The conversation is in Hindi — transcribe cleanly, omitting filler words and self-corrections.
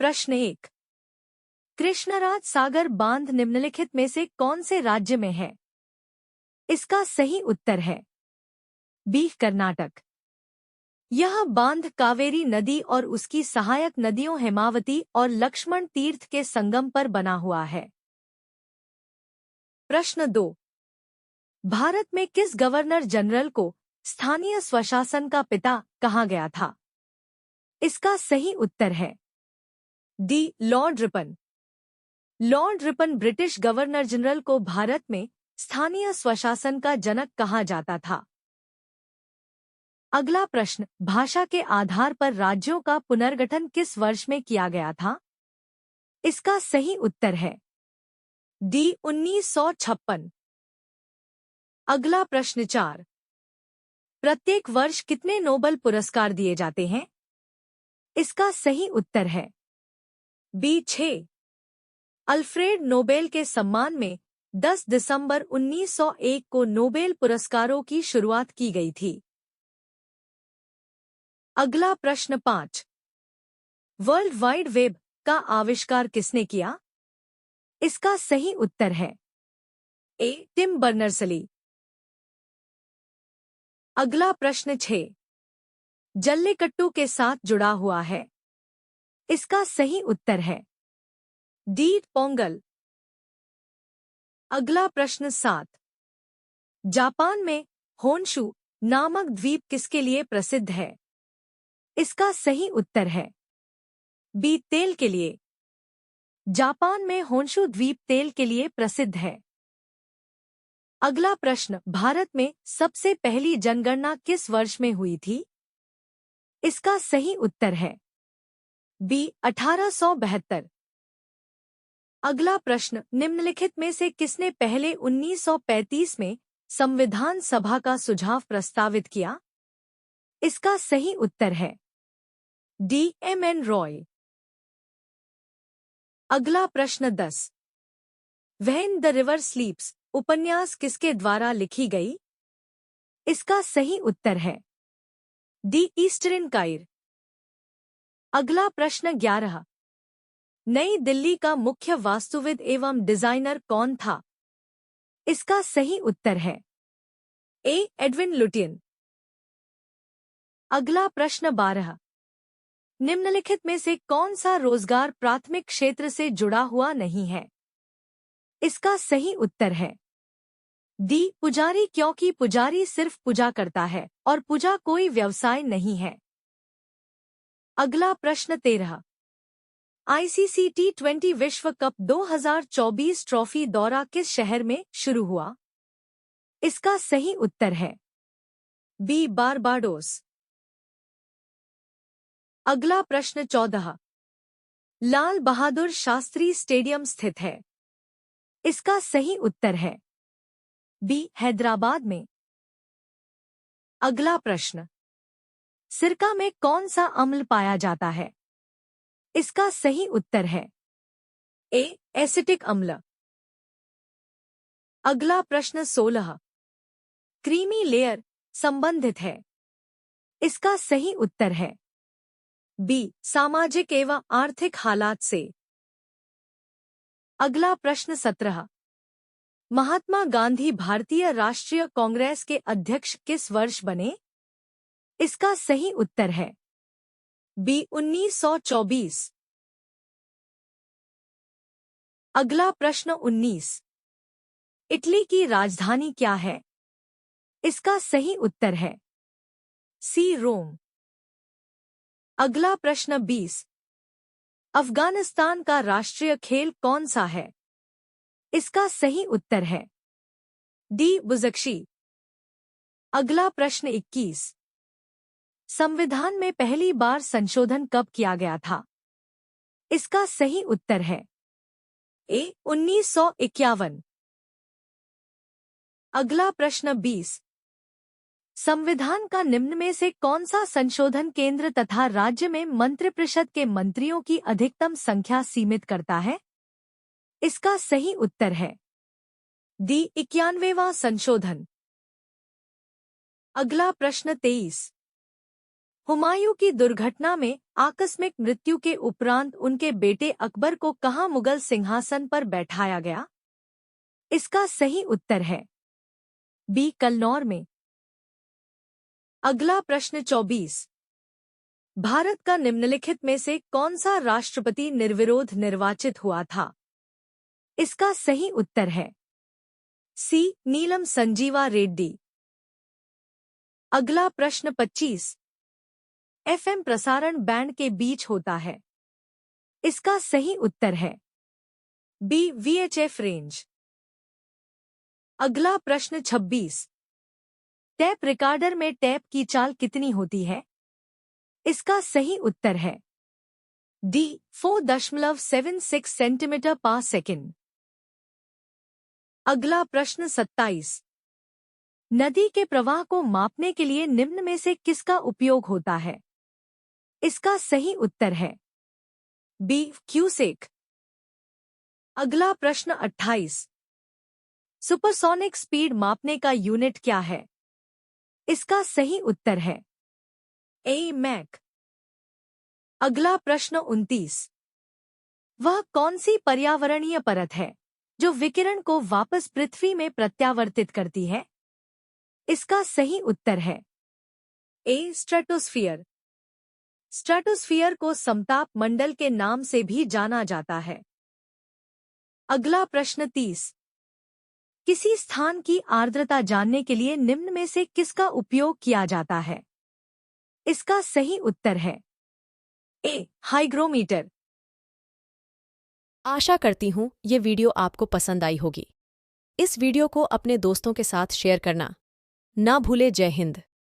प्रश्न 1। कृष्णराज सागर बांध निम्नलिखित में से कौन से राज्य में है? इसका सही उत्तर है बी, कर्नाटक। यह बांध कावेरी नदी और उसकी सहायक नदियों हेमावती और लक्ष्मण तीर्थ के संगम पर बना हुआ है। प्रश्न 2। भारत में किस गवर्नर जनरल को स्थानीय स्वशासन का पिता कहा गया था? इसका सही उत्तर है D, Lord Ripon. Lord Ripon British governor general को भारत में स्थानीय स्वशासन का जनक कहा जाता था। अगला प्रश्न, भाषा के आधार पर राज्यों का पुनर्गठन किस वर्ष में किया गया था? इसका सही उत्तर है डी, 1956। अगला प्रश्न 4। प्रत्येक वर्ष कितने नोबेल पुरस्कार दिए जाते हैं? इसका सही उत्तर है बी, 6। अल्फ्रेड नोबेल के सम्मान में 10 दिसंबर 1901 को नोबेल पुरस्कारों की शुरुआत की गई थी। अगला प्रश्न 5। वर्ल्ड वाइड वेब का आविष्कार किसने किया? इसका सही उत्तर है ए, टिम बर्नर्स-ली। अगला प्रश्न 6। जल्लीकट्टू के साथ जुड़ा हुआ है। इसका सही उत्तर है डी, पोंगल। अगला प्रश्न 7। जापान में होन्शु नामक द्वीप किसके लिए प्रसिद्ध है? इसका सही उत्तर है बी, तेल के लिए। जापान में होन्शु द्वीप तेल के लिए प्रसिद्ध है। अगला प्रश्न, भारत में सबसे पहली जनगणना किस वर्ष में हुई थी? इसका सही उत्तर है बी, 1872। अगला प्रश्न, निम्नलिखित में से किसने पहले 1935 में संविधान सभा का सुझाव प्रस्तावित किया? इसका सही उत्तर है डी, एम.एन. रॉय। अगला प्रश्न 10। व्हेन द रिवर स्लीप्स उपन्यास किसके द्वारा लिखी गई? इसका सही उत्तर है डी, ईस्टरिन काइर। अगला प्रश्न 11। नई दिल्ली का मुख्य वास्तुविद एवं डिजाइनर कौन था? इसका सही उत्तर है ए, एडविन लुटियन। अगला प्रश्न 12। निम्नलिखित में से कौन सा रोजगार प्राथमिक क्षेत्र से जुड़ा हुआ नहीं है? इसका सही उत्तर है डी, पुजारी, क्योंकि पुजारी सिर्फ पूजा करता है और पूजा कोई व्यवसाय नहीं है। अगला प्रश्न 13। आईसीसी T20 विश्व कप 2024 ट्रॉफी दौरा किस शहर में शुरू हुआ? इसका सही उत्तर है बी, बारबाडोस। अगला प्रश्न 14। लाल बहादुर शास्त्री स्टेडियम स्थित है। इसका सही उत्तर है बी, हैदराबाद में। अगला प्रश्न, सिरका में कौन सा अम्ल पाया जाता है? इसका सही उत्तर है ए, एसिटिक अम्ल। अगला प्रश्न 16। क्रीमी लेयर संबंधित है। इसका सही उत्तर है बी, सामाजिक एवं आर्थिक हालात से। अगला प्रश्न 17। महात्मा गांधी भारतीय राष्ट्रीय कांग्रेस के अध्यक्ष किस वर्ष बने? इसका सही उत्तर है बी, 1924। अगला प्रश्न 19। इटली की राजधानी क्या है? इसका सही उत्तर है सी, रोम। अगला प्रश्न 20। अफगानिस्तान का राष्ट्रीय खेल कौन सा है? इसका सही उत्तर है डी, बुज़क्शी। अगला प्रश्न 21। संविधान में पहली बार संशोधन कब किया गया था? इसका सही उत्तर है ए, 1951। अगला प्रश्न 20। संविधान का निम्न में से कौन सा संशोधन केंद्र तथा राज्य में मंत्रिपरिषद के मंत्रियों की अधिकतम संख्या सीमित करता है? इसका सही उत्तर है डी, 91वां संशोधन। अगला प्रश्न 23। हुमायूं की दुर्घटना में आकस्मिक मृत्यु के उपरांत उनके बेटे अकबर को कहाँ मुगल सिंहासन पर बैठाया गया? इसका सही उत्तर है बी कन्नौर में। अगला प्रश्न 24। भारत का निम्नलिखित में से कौन सा राष्ट्रपति निर्विरोध निर्वाचित हुआ था? इसका सही उत्तर है सी नीलम संजीवा रेड्डी। अगला प्रश्न 25। एफएम प्रसारण बैंड के बीच होता है। इसका सही उत्तर है बी वीएचएफ रेंज। अगला प्रश्न 26। टेप रिकॉर्डर में टेप की चाल कितनी होती है? इसका सही उत्तर है डी 4.76 सेंटीमीटर पर सेकंड। अगला प्रश्न 27। नदी के प्रवाह को मापने के लिए निम्न में से किसका उपयोग होता है? इसका सही उत्तर है बी क्यूसेक। अगला प्रश्न 28। सुपरसोनिक स्पीड मापने का यूनिट क्या है? इसका सही उत्तर है ए मैक। अगला प्रश्न 29। वह कौन सी पर्यावरणीय परत है जो विकिरण को वापस पृथ्वी में प्रत्यावर्तित करती है? इसका सही उत्तर है ए स्ट्रेटोस्फियर। स्ट्रेटोस्फियर को समताप मंडल के नाम से भी जाना जाता है। अगला प्रश्न 30। किसी स्थान की आर्द्रता जानने के लिए निम्न में से किसका उपयोग किया जाता है? इसका सही उत्तर है ए हाइग्रोमीटर। आशा करती हूँ ये वीडियो आपको पसंद आई होगी। इस वीडियो को अपने दोस्तों के साथ शेयर करना ना भूले। जय हिंद।